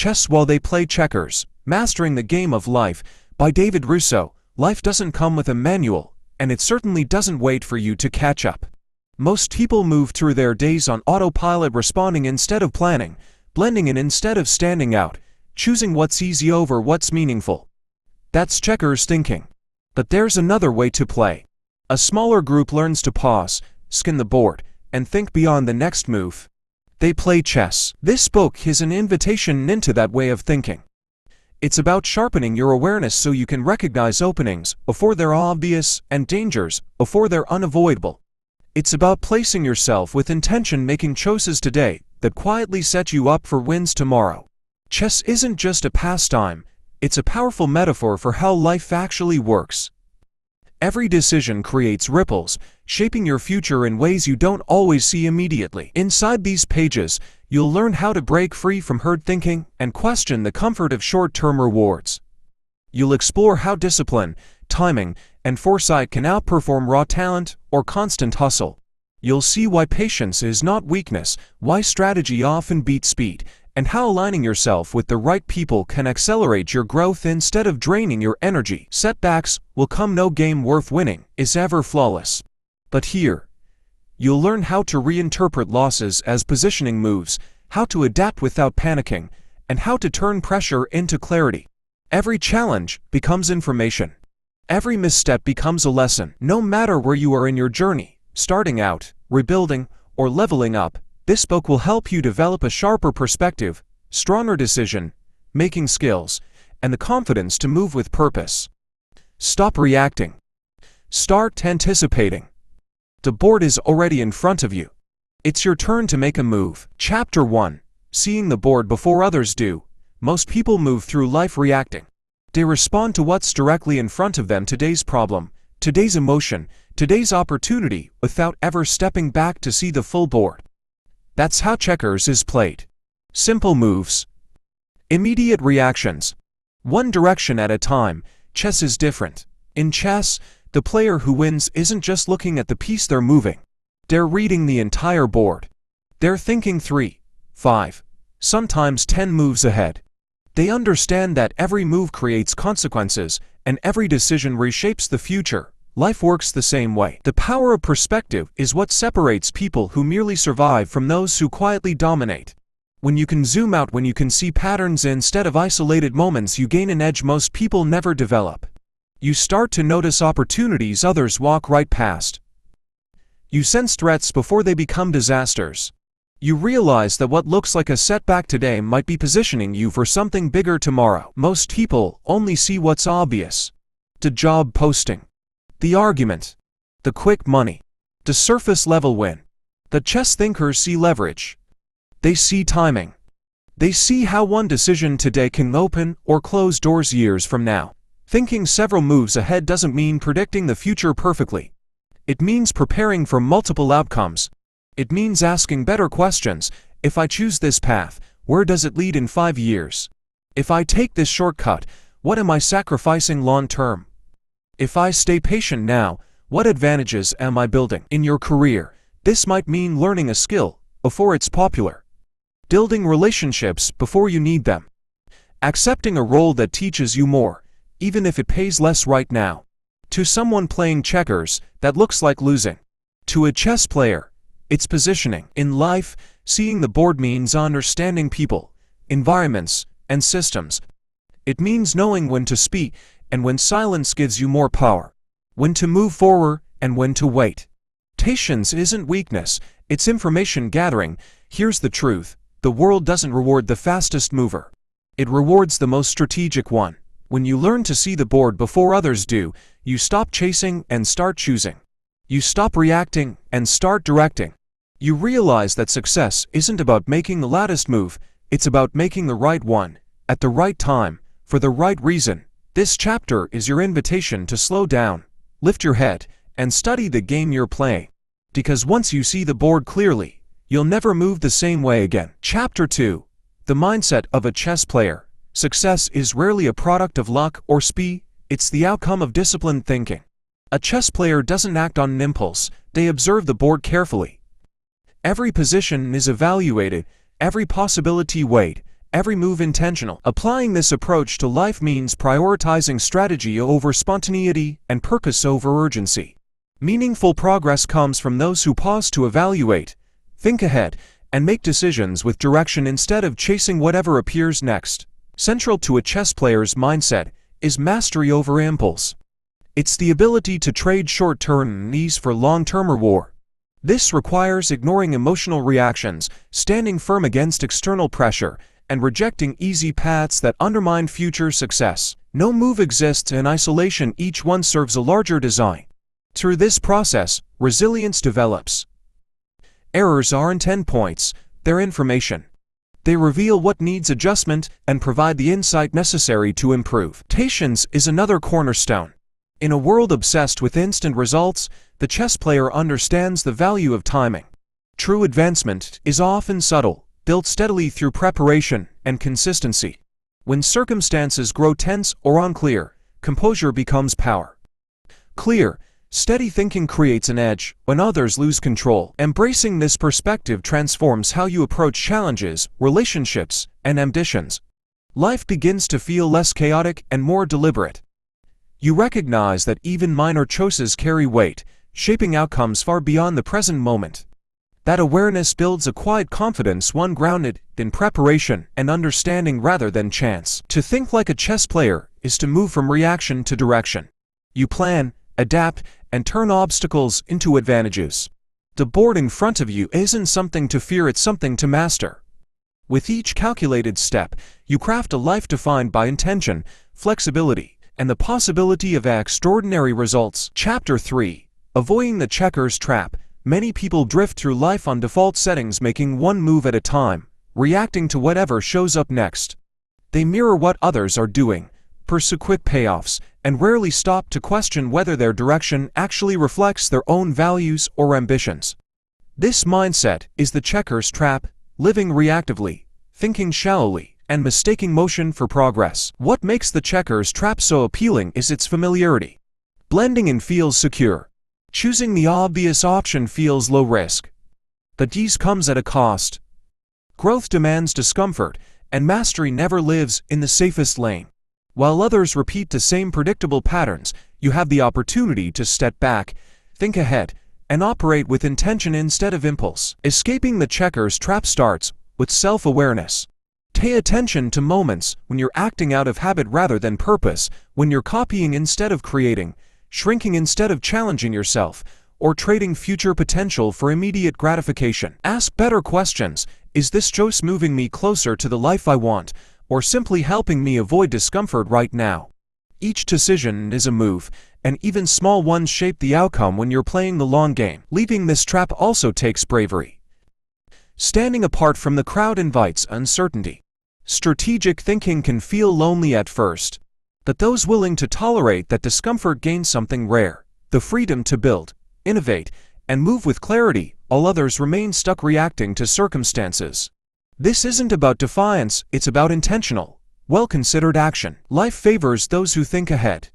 Chess While They Play Checkers, Mastering the Game of Life, by David Russo. Life doesn't come with a manual, and it certainly doesn't wait for you to catch up. Most people move through their days on autopilot, responding instead of planning, blending in instead of standing out, choosing what's easy over what's meaningful. That's checkers thinking. But there's another way to play. A smaller group learns to pause, scan the board, and think beyond the next move. They play chess. This book is an invitation into that way of thinking. It's about sharpening your awareness so you can recognize openings before they're obvious and dangers before they're unavoidable. It's about placing yourself with intention, making choices today that quietly set you up for wins tomorrow. Chess isn't just a pastime, it's a powerful metaphor for how life actually works. Every decision creates ripples, shaping your future in ways you don't always see immediately. Inside these pages, you'll learn how to break free from herd thinking and question the comfort of short-term rewards. You'll explore how discipline, timing, and foresight can outperform raw talent or constant hustle. You'll see why patience is not weakness, why strategy often beats speed, and how aligning yourself with the right people can accelerate your growth instead of draining your energy. Setbacks will come. No game worth winning is ever flawless. But here, you'll learn how to reinterpret losses as positioning moves, how to adapt without panicking, and how to turn pressure into clarity. Every challenge becomes information. Every misstep becomes a lesson. No matter where you are in your journey, starting out, rebuilding, or leveling up, this book will help you develop a sharper perspective, stronger decision-making skills, and the confidence to move with purpose. Stop reacting. Start anticipating. The board is already in front of you. It's your turn to make a move. Chapter 1. Seeing the board before others do. Most people move through life reacting. They respond to what's directly in front of them, today's problem, today's emotion, today's opportunity, without ever stepping back to see the full board. That's how checkers is played. Simple moves. Immediate reactions. One direction at a time. Chess is different. In chess, the player who wins isn't just looking at the piece they're moving. They're reading the entire board. They're thinking 3, 5, sometimes 10 moves ahead. They understand that every move creates consequences, and every decision reshapes the future. Life works the same way. The power of perspective is what separates people who merely survive from those who quietly dominate. When you can zoom out, when you can see patterns instead of isolated moments, you gain an edge most people never develop. You start to notice opportunities others walk right past. You sense threats before they become disasters. You realize that what looks like a setback today might be positioning you for something bigger tomorrow. Most people only see what's obvious. The job posting. The argument. The quick money. The surface-level win. The chess thinkers see leverage. They see timing. They see how one decision today can open or close doors years from now. Thinking several moves ahead doesn't mean predicting the future perfectly. It means preparing for multiple outcomes. It means asking better questions. If I choose this path, where does it lead in 5 years? If I take this shortcut, what am I sacrificing long-term? If I stay patient now, what advantages am I building? In your career, this might mean learning a skill before it's popular. Building relationships before you need them. Accepting a role that teaches you more, even if it pays less right now. To someone playing checkers, that looks like losing. To a chess player, it's positioning. In life, seeing the board means understanding people, environments, and systems. It means knowing when to speak and when silence gives you more power. When to move forward and when to wait. Patience isn't weakness, it's information gathering. Here's the truth. The world doesn't reward the fastest mover. It rewards the most strategic one. When you learn to see the board before others do, you stop chasing and start choosing. You stop reacting and start directing. You realize that success isn't about making the loudest move, it's about making the right one, at the right time, for the right reason. This chapter is your invitation to slow down, lift your head, and study the game you're playing. Because once you see the board clearly, you'll never move the same way again. Chapter 2. The mindset of a chess player. Success is rarely a product of luck or speed, it's the outcome of disciplined thinking. A chess player doesn't act on an impulse, they observe the board carefully. Every position is evaluated, every possibility weighed, every move intentional. Applying this approach to life means prioritizing strategy over spontaneity and purpose over urgency. Meaningful progress comes from those who pause to evaluate, think ahead, and make decisions with direction instead of chasing whatever appears next. Central to a chess player's mindset is mastery over impulse. It's the ability to trade short-term ease for long-term reward. This requires ignoring emotional reactions, standing firm against external pressure, and rejecting easy paths that undermine future success. No move exists in isolation, each one serves a larger design. Through this process, resilience develops. Errors aren't endpoints, they're information. They reveal what needs adjustment and provide the insight necessary to improve. Patience is another cornerstone. In a world obsessed with instant results, the chess player understands the value of timing. True advancement is often subtle, built steadily through preparation and consistency. When circumstances grow tense or unclear, composure becomes power. Clear, steady thinking creates an edge when others lose control. Embracing this perspective transforms how you approach challenges, relationships, and ambitions. Life begins to feel less chaotic and more deliberate. You recognize that even minor choices carry weight, shaping outcomes far beyond the present moment. That awareness builds a quiet confidence, one grounded in preparation and understanding rather than chance. To think like a chess player is to move from reaction to direction. You plan, adapt, and turn obstacles into advantages. The board in front of you isn't something to fear, it's something to master. With each calculated step, you craft a life defined by intention, flexibility, and the possibility of extraordinary results. Chapter 3. Avoiding the checker's trap. Many people drift through life on default settings, making one move at a time, reacting to whatever shows up next. They mirror what others are doing, pursue quick payoffs, and rarely stop to question whether their direction actually reflects their own values or ambitions. This mindset is the checker's trap, living reactively, thinking shallowly, and mistaking motion for progress. What makes the checker's trap so appealing is its familiarity. Blending in feels secure. Choosing the obvious option feels low risk. But ease comes at a cost. Growth demands discomfort, and mastery never lives in the safest lane. While others repeat the same predictable patterns, you have the opportunity to step back, think ahead, and operate with intention instead of impulse. Escaping the checker's trap starts with self-awareness. Pay attention to moments when you're acting out of habit rather than purpose, when you're copying instead of creating, shrinking instead of challenging yourself, or trading future potential for immediate gratification. Ask better questions. Is this choice moving me closer to the life I want, or simply helping me avoid discomfort right now? Each decision is a move, and even small ones shape the outcome when you're playing the long game. Leaving this trap also takes bravery. Standing apart from the crowd invites uncertainty. Strategic thinking can feel lonely at first, but those willing to tolerate that discomfort gain something rare: the freedom to build, innovate, and move with clarity, while others remain stuck reacting to circumstances. This isn't about defiance, it's about intentional, well-considered action. Life favors those who think ahead.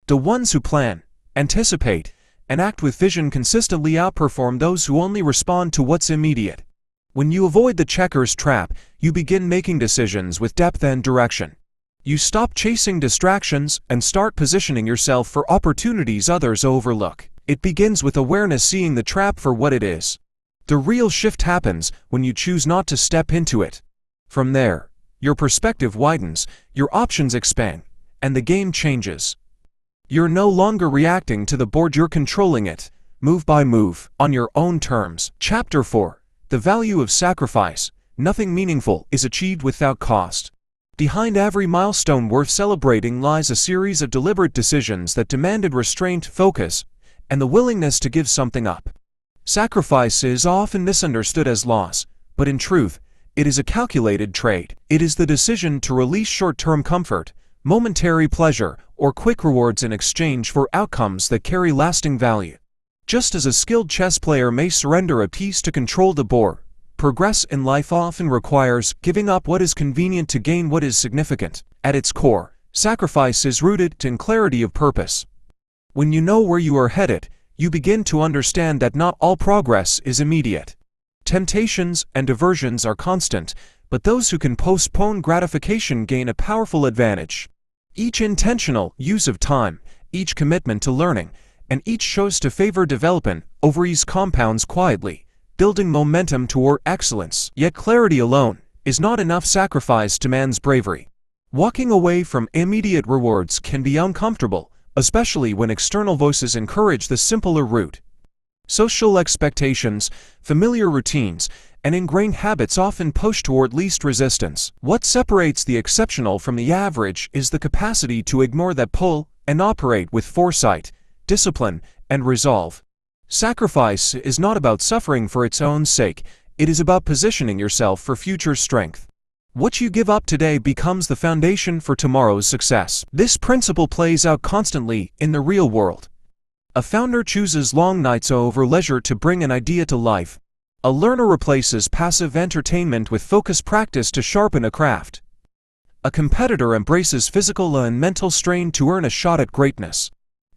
The ones who plan, anticipate, and act with vision consistently outperform those who only respond to what's immediate. When you avoid the checker's trap, you begin making decisions with depth and direction. You stop chasing distractions and start positioning yourself for opportunities others overlook. It begins with awareness, seeing the trap for what it is. The real shift happens when you choose not to step into it. From there, your perspective widens, your options expand, and the game changes. You're no longer reacting to the board, you're controlling it, move by move, on your own terms. Chapter 4. The value of sacrifice. Nothing meaningful is achieved without cost. Behind every milestone worth celebrating lies a series of deliberate decisions that demanded restraint, focus, and the willingness to give something up. Sacrifice is often misunderstood as loss, but in truth, it is a calculated trade. It is the decision to release short-term comfort, momentary pleasure, or quick rewards in exchange for outcomes that carry lasting value. Just as a skilled chess player may surrender a piece to control the board, progress in life often requires giving up what is convenient to gain what is significant. At its core, sacrifice is rooted in clarity of purpose. When you know where you are headed, you begin to understand that not all progress is immediate. Temptations and diversions are constant, but those who can postpone gratification gain a powerful advantage. Each intentional use of time, each commitment to learning, and each chose to favor development over ease compounds quietly, building momentum toward excellence. Yet clarity alone is not enough. Sacrifice demands bravery. Walking away from immediate rewards can be uncomfortable, especially when external voices encourage the simpler route. Social expectations, familiar routines, and ingrained habits often push toward least resistance. What separates the exceptional from the average is the capacity to ignore that pull and operate with foresight, discipline, and resolve. Sacrifice is not about suffering for its own sake, it is about positioning yourself for future strength. What you give up today becomes the foundation for tomorrow's success. This principle plays out constantly in the real world. A founder chooses long nights over leisure to bring an idea to life. A learner replaces passive entertainment with focused practice to sharpen a craft. A competitor embraces physical and mental strain to earn a shot at greatness.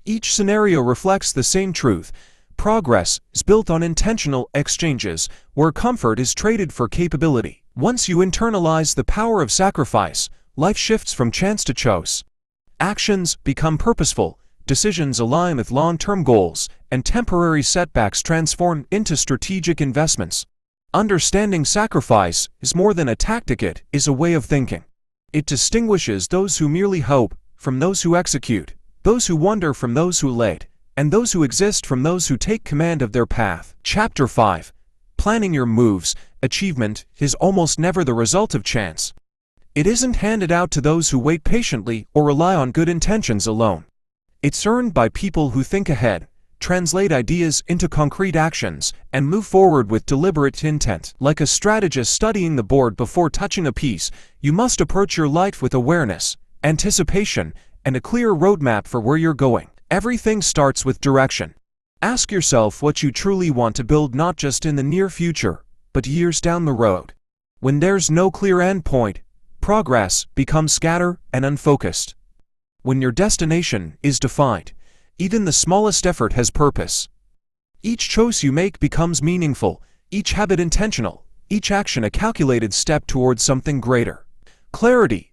Each scenario reflects the same truth. Progress is built on intentional exchanges, where comfort is traded for capability. Once you internalize the power of sacrifice, life shifts from chance to choice. Actions become purposeful, decisions align with long-term goals, and temporary setbacks transform into strategic investments. Understanding sacrifice is more than a tactic, it is a way of thinking. It distinguishes those who merely hope from those who execute, those who wonder from those who lead, and those who exist from those who take command of their path. Chapter 5. Planning your moves. Achievement is almost never the result of chance. It isn't handed out to those who wait patiently or rely on good intentions alone. It's earned by people who think ahead, translate ideas into concrete actions, and move forward with deliberate intent. Like a strategist studying the board before touching a piece, you must approach your life with awareness, anticipation, and a clear roadmap for where you're going. Everything starts with direction. Ask yourself what you truly want to build, not just in the near future, but years down the road. When there's no clear end point, progress becomes scattered and unfocused. When your destination is defined, even the smallest effort has purpose. Each choice you make becomes meaningful, each habit intentional, each action a calculated step towards something greater. Clarity,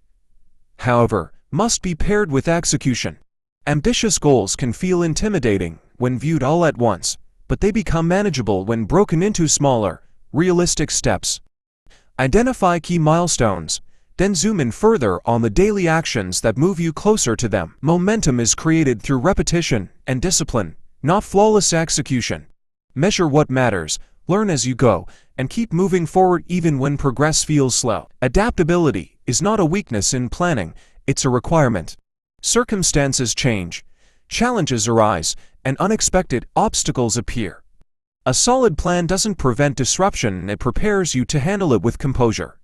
however, must be paired with execution. Ambitious goals can feel intimidating when viewed all at once, but they become manageable when broken into smaller, realistic steps. Identify key milestones, then zoom in further on the daily actions that move you closer to them. Momentum is created through repetition and discipline, not flawless execution. Measure what matters, learn as you go, and keep moving forward even when progress feels slow. Adaptability is not a weakness in planning, it's a requirement. Circumstances change, challenges arise, and unexpected obstacles appear. A solid plan doesn't prevent disruption, it prepares you to handle it with composure.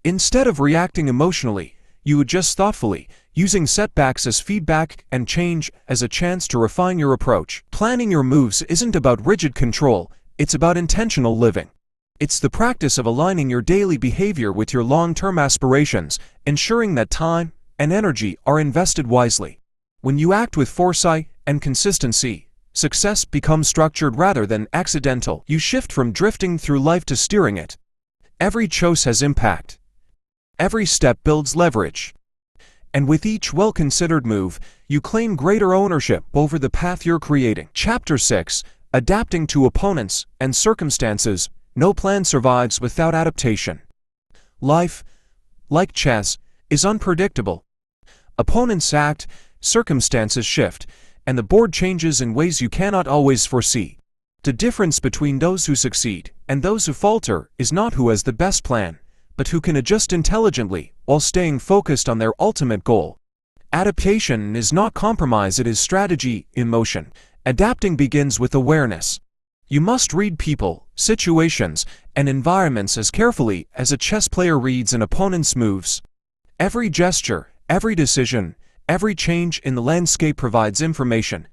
Instead of reacting emotionally, you adjust thoughtfully, using setbacks as feedback and change as a chance to refine your approach. Planning your moves isn't about rigid control, it's about intentional living. It's the practice of aligning your daily behavior with your long-term aspirations, ensuring that time and energy are invested wisely. When you act with foresight and consistency, success becomes structured rather than accidental. You shift from drifting through life to steering it. Every choice has impact. Every step builds leverage. And with each well-considered move, you claim greater ownership over the path you're creating. Chapter 6. Adapting to opponents and circumstances. No plan survives without adaptation. Life, like chess, is unpredictable. Opponents act, circumstances shift, and the board changes in ways you cannot always foresee. The difference between those who succeed and those who falter is not who has the best plan, but who can adjust intelligently while staying focused on their ultimate goal. Adaptation is not compromise, it is strategy in motion. Adapting begins with awareness. You must read people, situations, and environments as carefully as a chess player reads an opponent's moves. Every gesture, every decision, every change in the landscape provides information.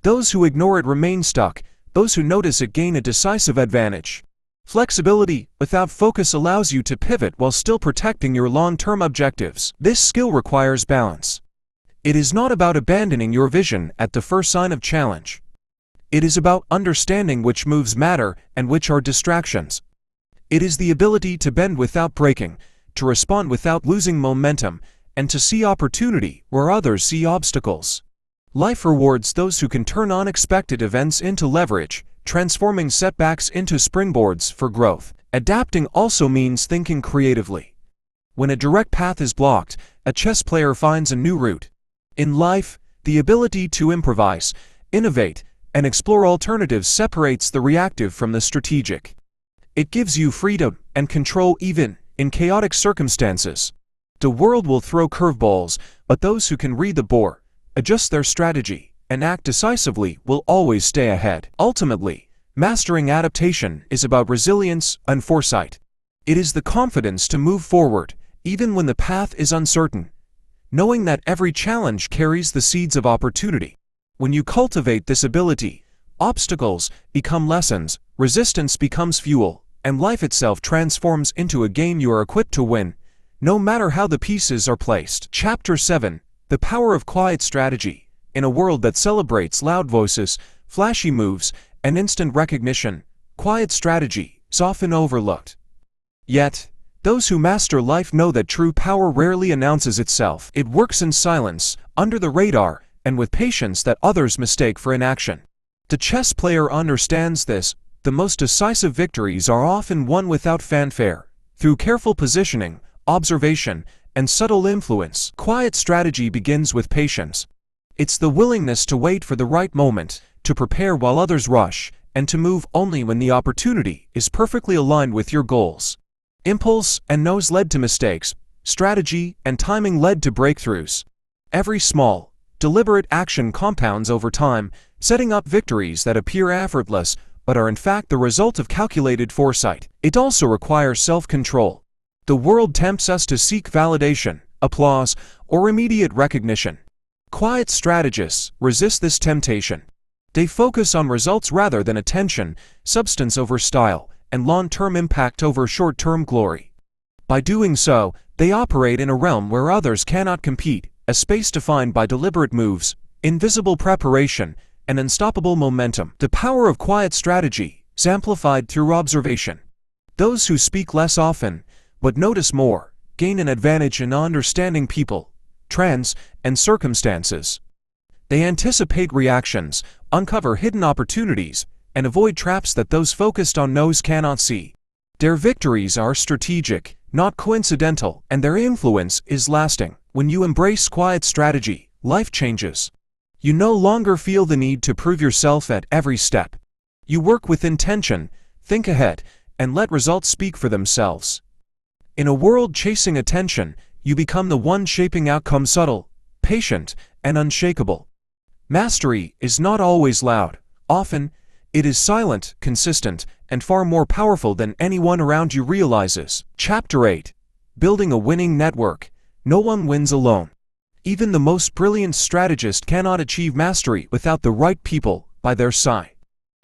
Those who ignore it remain stuck, those who notice it gain a decisive advantage. Flexibility without focus allows you to pivot while still protecting your long-term objectives. This skill requires balance. It is not about abandoning your vision at the first sign of challenge. It is about understanding which moves matter and which are distractions. It is the ability to bend without breaking, to respond without losing momentum, and to see opportunity where others see obstacles. Life rewards those who can turn unexpected events into leverage, transforming setbacks into springboards for growth. Adapting also means thinking creatively. When a direct path is blocked, a chess player finds a new route. In life, the ability to improvise, innovate, and explore alternatives separates the reactive from the strategic. It gives you freedom and control even in chaotic circumstances. The world will throw curveballs, but those who can read the board, adjust their strategy, and act decisively will always stay ahead. Ultimately, mastering adaptation is about resilience and foresight. It is the confidence to move forward, even when the path is uncertain, knowing that every challenge carries the seeds of opportunity. When you cultivate this ability, obstacles become lessons, resistance becomes fuel, and life itself transforms into a game you are equipped to win, no matter how the pieces are placed. Chapter 7: The Power of Quiet Strategy. In a world that celebrates loud voices, flashy moves, and instant recognition, quiet strategy is often overlooked. Yet, those who master life know that true power rarely announces itself. It works in silence, under the radar, and with patience that others mistake for inaction. The chess player understands this. The most decisive victories are often won without fanfare, through careful positioning, observation, and subtle influence. Quiet strategy begins with patience. It's the willingness to wait for the right moment, to prepare while others rush, and to move only when the opportunity is perfectly aligned with your goals. Impulse and nose led to mistakes, strategy and timing led to breakthroughs. Every small, deliberate action compounds over time, setting up victories that appear effortless but are in fact the result of calculated foresight. It also requires self-control. The world tempts us to seek validation, applause, or immediate recognition. Quiet strategists resist this temptation. They focus on results rather than attention, substance over style, and long-term impact over short-term glory. By doing so, they operate in a realm where others cannot compete, a space defined by deliberate moves, invisible preparation, and unstoppable momentum. The power of quiet strategy is amplified through observation. Those who speak less often, but notice more, gain an advantage in understanding people, trends, and circumstances. They anticipate reactions, uncover hidden opportunities, and avoid traps that those focused on nose cannot see. Their victories are strategic, not coincidental, and their influence is lasting. When you embrace quiet strategy, life changes. You no longer feel the need to prove yourself at every step. You work with intention, think ahead, and let results speak for themselves. In a world chasing attention, you become the one shaping outcome, subtle, patient, and unshakable. Mastery is not always loud. Often, it is silent, consistent, and far more powerful than anyone around you realizes. Chapter 8: Building a Winning Network. No one wins alone. Even the most brilliant strategist cannot achieve mastery without the right people by their side.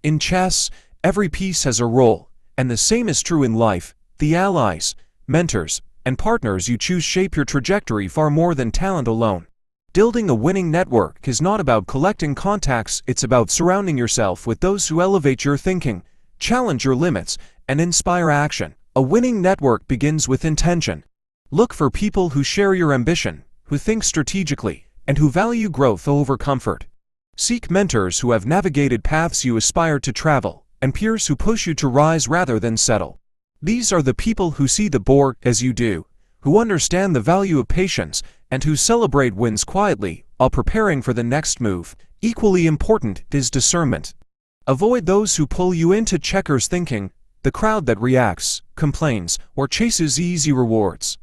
In chess, every piece has a role, and the same is true in life. The allies, mentors, and partners you choose shape your trajectory far more than talent alone. Building a winning network is not about collecting contacts, it's about surrounding yourself with those who elevate your thinking, challenge your limits, and inspire action. A winning network begins with intention. Look for people who share your ambition, who think strategically, and who value growth over comfort. Seek mentors who have navigated paths you aspire to travel, and peers who push you to rise rather than settle. These are the people who see the board as you do, who understand the value of patience, and who celebrate wins quietly while preparing for the next move. Equally important is discernment. Avoid those who pull you into checkers thinking, the crowd that reacts, complains, or chases easy rewards.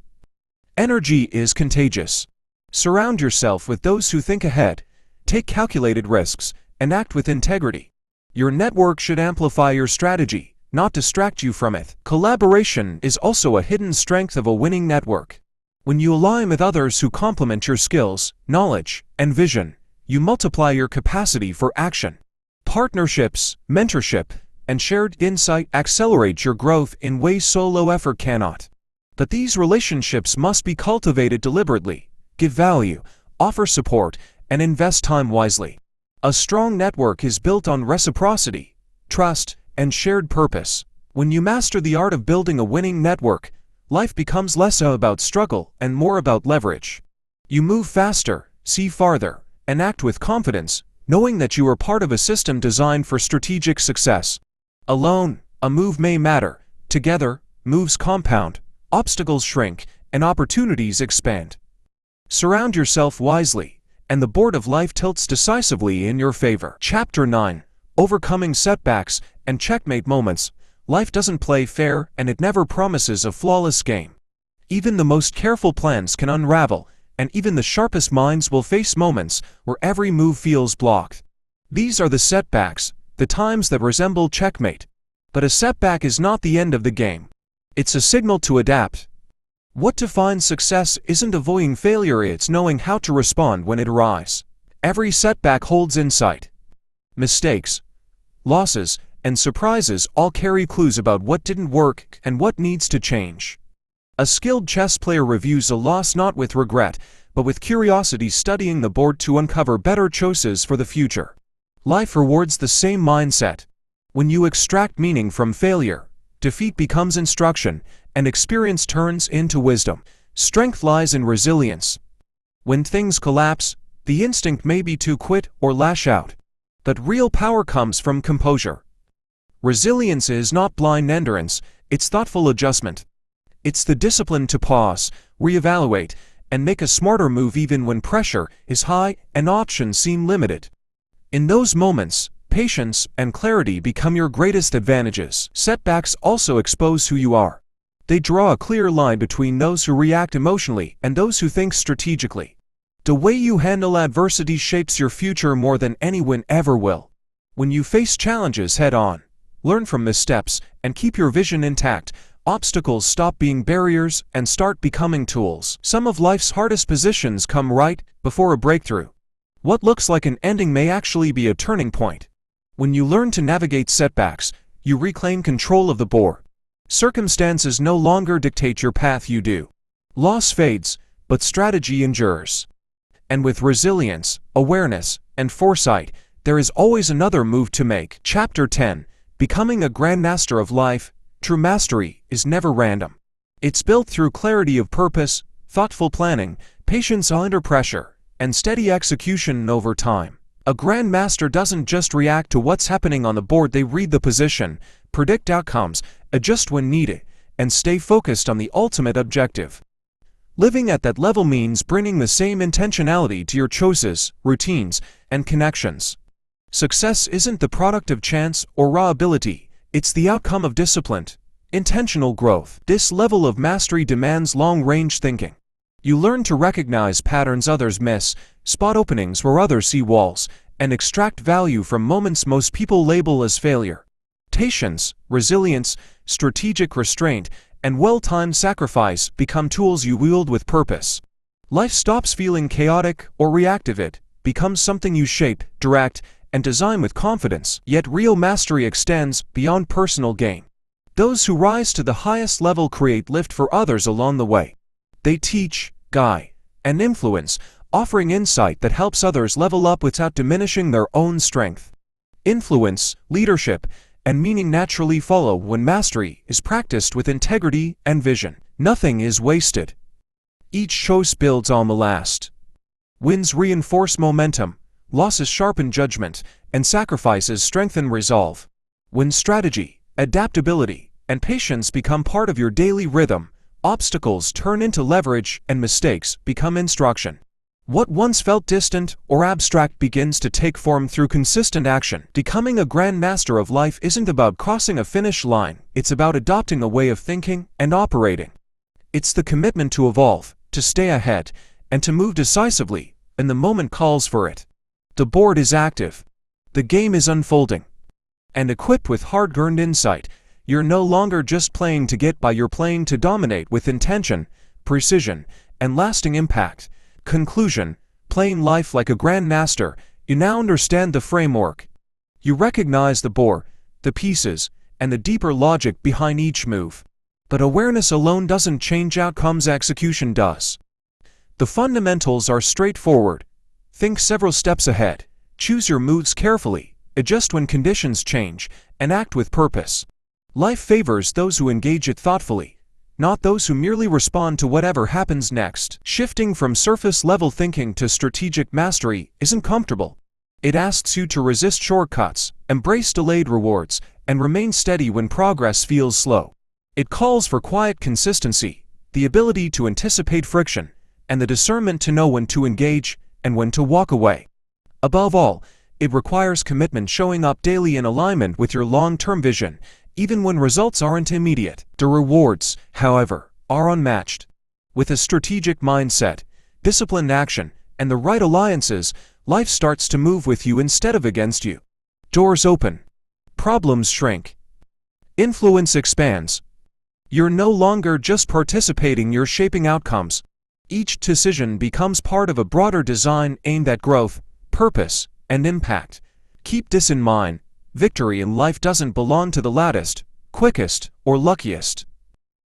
Energy is contagious. Surround yourself with those who think ahead, take calculated risks, and act with integrity. Your network should amplify your strategy, not distract you from it. Collaboration is also a hidden strength of a winning network. When you align with others who complement your skills, knowledge, and vision, you multiply your capacity for action. Partnerships, mentorship, and shared insight accelerate your growth in ways solo effort cannot. But these relationships must be cultivated deliberately. Give value, offer support, and invest time wisely. A strong network is built on reciprocity, trust, and shared purpose. When you master the art of building a winning network, life becomes less about struggle and more about leverage. You move faster, see farther, and act with confidence, knowing that you are part of a system designed for strategic success. Alone, a move may matter. Together, moves compound, obstacles shrink, and opportunities expand. Surround yourself wisely, and the board of life tilts decisively in your favor. Chapter 9. Overcoming setbacks and checkmate moments. Life doesn't play fair, and it never promises a flawless game. Even the most careful plans can unravel, and even the sharpest minds will face moments where every move feels blocked. These are the setbacks, the times that resemble checkmate. But a setback is not the end of the game. It's a signal to adapt. What defines success isn't avoiding failure, it's knowing how to respond when it arises. Every setback holds insight. Mistakes, losses, and surprises all carry clues about what didn't work and what needs to change. A skilled chess player reviews a loss not with regret, but with curiosity, studying the board to uncover better choices for the future. Life rewards the same mindset. When you extract meaning from failure, defeat becomes instruction, and experience turns into wisdom. Strength lies in resilience. When things collapse, the instinct may be to quit or lash out. But real power comes from composure. Resilience is not blind endurance, it's thoughtful adjustment. It's the discipline to pause, reevaluate, and make a smarter move even when pressure is high and options seem limited. In those moments, patience and clarity become your greatest advantages. Setbacks also expose who you are. They draw a clear line between those who react emotionally and those who think strategically. The way you handle adversity shapes your future more than anyone ever will. When you face challenges head-on, learn from missteps, and keep your vision intact, obstacles stop being barriers and start becoming tools. Some of life's hardest positions come right before a breakthrough. What looks like an ending may actually be a turning point. When you learn to navigate setbacks, you reclaim control of the board. Circumstances no longer dictate your path, you do. Loss fades, but strategy endures. And with resilience, awareness, and foresight, there is always another move to make. Chapter 10. Becoming a grandmaster of life. True mastery is never random. It's built through clarity of purpose, thoughtful planning, patience under pressure, and steady execution over time. A grandmaster doesn't just react to what's happening on the board, they read the position, predict outcomes, adjust when needed, and stay focused on the ultimate objective. Living at that level means bringing the same intentionality to your choices, routines, and connections. Success isn't the product of chance or raw ability, it's the outcome of disciplined, intentional growth. This level of mastery demands long-range thinking. You learn to recognize patterns others miss, spot openings where others see walls, and extract value from moments most people label as failure. Patience, resilience, strategic restraint, and well-timed sacrifice become tools you wield with purpose. Life stops feeling chaotic or reactive, it becomes something you shape, direct, and design with confidence. Yet real mastery extends beyond personal gain. Those who rise to the highest level create lift for others along the way. They teach, guide, and influence, offering insight that helps others level up without diminishing their own strength. Influence, leadership, and meaning naturally follow when mastery is practiced with integrity and vision. Nothing is wasted. Each choice builds on the last. Wins reinforce momentum, losses sharpen judgment, and sacrifices strengthen resolve. When strategy, adaptability, and patience become part of your daily rhythm, obstacles turn into leverage and mistakes become instruction. What once felt distant or abstract begins to take form through consistent action. Becoming a grandmaster of life isn't about crossing a finish line, it's about adopting a way of thinking and operating. It's the commitment to evolve, to stay ahead, and to move decisively when the moment calls for it. The board is active. The game is unfolding. And equipped with hard-earned insight, you're no longer just playing to get by, you're playing to dominate with intention, precision, and lasting impact. Conclusion: playing life like a grandmaster, you now understand the framework. You recognize the board, the pieces, and the deeper logic behind each move. But awareness alone doesn't change outcomes, execution does. The fundamentals are straightforward. Think several steps ahead, choose your moves carefully, adjust when conditions change, and act with purpose. Life favors those who engage it thoughtfully, not those who merely respond to whatever happens next. Shifting from surface-level thinking to strategic mastery isn't comfortable. It asks you to resist shortcuts, embrace delayed rewards, and remain steady when progress feels slow. It calls for quiet consistency, the ability to anticipate friction, and the discernment to know when to engage and when to walk away. Above all, it requires commitment, showing up daily in alignment with your long-term vision, even when results aren't immediate. The rewards, however, are unmatched. With a strategic mindset, disciplined action, and the right alliances, life starts to move with you instead of against you. Doors open. Problems shrink. Influence expands. You're no longer just participating, you're shaping outcomes. Each decision becomes part of a broader design aimed at growth, purpose, and impact. Keep this in mind: victory in life doesn't belong to the loudest, quickest, or luckiest.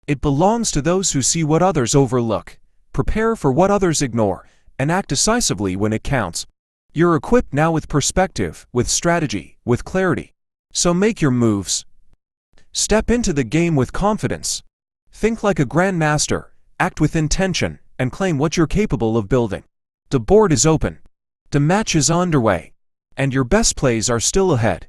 It belongs to those who see what others overlook, prepare for what others ignore, and act decisively when it counts. You're equipped now with perspective, with strategy, with clarity. So make your moves. Step into the game with confidence. Think like a grandmaster, act with intention, and claim what you're capable of building. The board is open. The match is underway. And your best plays are still ahead.